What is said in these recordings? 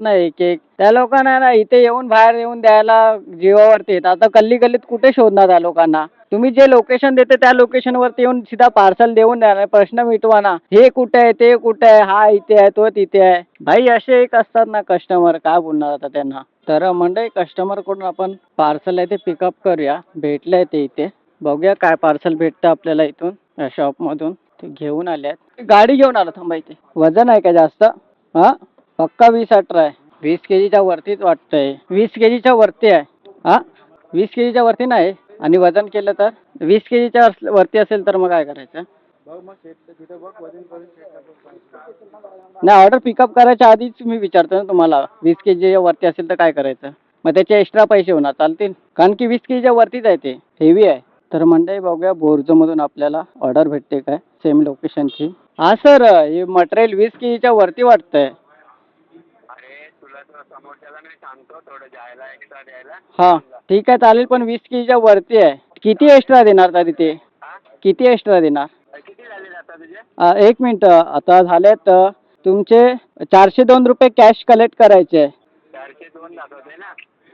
नाही एक एक. त्या लोकांना ना इथे येऊन बाहेर येऊन द्यायला जीवावरती येत. आता गल्ली गल्लीत कुठे शोधणार त्या लोकांना? तुम्ही जे लोकेशन देते त्या लोकेशन वरती येऊन सीधा पार्सल देऊन द्या. प्रश्न मिटवा ना. हे कुठे आहे, ते कुठे आहे, हा इथे आहे, तो तिथे आहे. भाई असे एक असतात ना कस्टमर, काय बोलणार आता त्यांना. तर मंडळी कस्टमर कडून आपण पार्सल आहे ते पिकअप करूया. भेटलंय ते इथे. बघूया काय पार्सल भेटतं आपल्याला इथून या शॉप मधून. ते घेऊन आल्यात. गाडी घेऊन आलो थांबा इथे. वजन आहे का जास्त? हा पक्का 20-18 आहे. 20 केजीच्या वरतीच वाटतंय. 20 केजीच्या वरती आहे. हा 20 केजीच्या वरती नाही. आणि वजन केलं तर 20 केजीच्या वरती असेल तर मग काय करायचं? नाही ऑर्डर पिकअप करायच्या आधीच मी विचारतो ना तुम्हाला. 20 केजीच्या वरती असेल तर काय करायचं? मग त्याचे एक्स्ट्रा पैसे होणार, चालतील? कारण की 20 केजीच्या वरतीच आहे ते, हेवी आहे. तर मंडळी बघूया बोरजमधून आपल्याला ऑर्डर भेटते काय सेम लोकेशनची. हा सर हे मटेरियल 20 केजीच्या वरती वाटतंय. हा ठीक आहे चालेल, पण 20 केजीच्या वरती आहे. किती एक्स्ट्रा देणार तरी ते? किती एक्स्ट्रा देणार? एक मिनिट, आता झालेत तुमचे 402 रुपये कॅश कलेक्ट करायचे.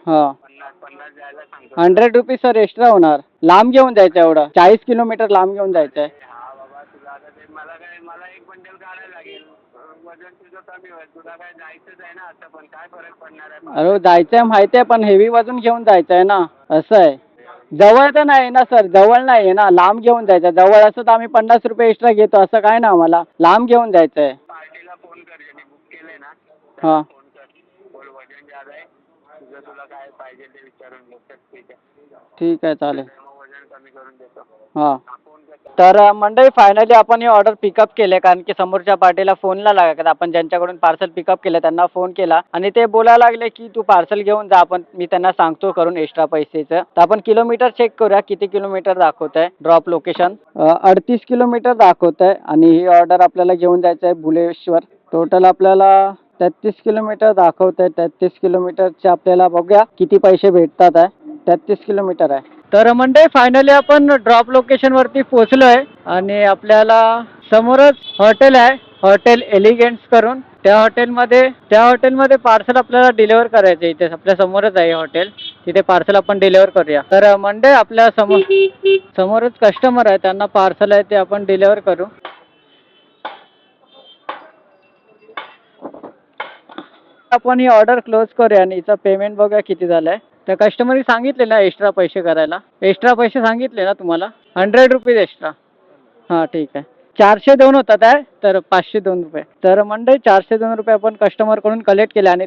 हा 100 रुपीज सर एक्स्ट्रा होणार. लांब घेऊन जायचं एवढं, 40 किलोमीटर लांब घेऊन जायचं आहे. अरे जायचं आहे माहिती आहे, पण हेवी वजन घेऊन जायचं आहे ना, असं आहे. जवळ तर नाही ना सर, जवळ नाही आहे ना, लांब घेऊन जायचं. जवळ असं तर आम्ही 50 रुपये एक्स्ट्रा घेतो, असं काय ना आम्हाला. लांब घेऊन जायचं आहे. हां ठीक आहे चालेल. हां तर मंडळी फायनली आपण ही ऑर्डर पिकअप केले, कारण की समोरच्या पार्टीला फोनला लागत. आपण ज्यांच्याकडून पार्सल पिकअप केलं त्यांना फोन केला आणि ते बोलायला लागले की तू पार्सल घेऊन जा. आपण मी त्यांना सांगतो करून एक्स्ट्रा पैसेचं. तर आपण किलोमीटर चेक करूया किती किलोमीटर दाखवत आहे. ड्रॉप लोकेशन 38 किलोमीटर दाखवत आहे आणि ही ऑर्डर आपल्याला घेऊन जायचं आहे भुलेश्वर. टोटल आपल्याला 33 किलोमीटर दाखवत आहे. 33 किलोमीटरचे आपल्याला बघूया किती पैसे भेटतात आहे. 33 किलोमीटर आहे. तर मंडळी फायनली आपण ड्रॉप लोकेशन वरती पोहोचलोय आणि आपल्याला समोरच हॉटेल आहे, हॉटेल एलिगन्स करून. त्या हॉटेलमध्ये पार्सल आपल्याला डिलिव्हर करायचं. इथे आपल्या समोरच आहे हॉटेल, तिथे पार्सल आपण डिलिव्हर करूया. तर मंडळी आपल्या समोरच कस्टमर आहे, त्यांना पार्सल आहे ते आपण डिलिव्हर करू. आपण ही ऑर्डर क्लोज करूया आणि हिचं पेमेंट बघूया किती झालंय. त्या कस्टमरने सांगितले ना एक्स्ट्रा पैसे करायला, एक्स्ट्रा पैसे सांगितले ना तुम्हाला 100 रुपीज एक्स्ट्रा. हां ठीक आहे. 402 होतात आहे तर 502 रुपये. तर मंडळी 402 रुपये आपण कस्टमरकडून कलेक्ट केले आणि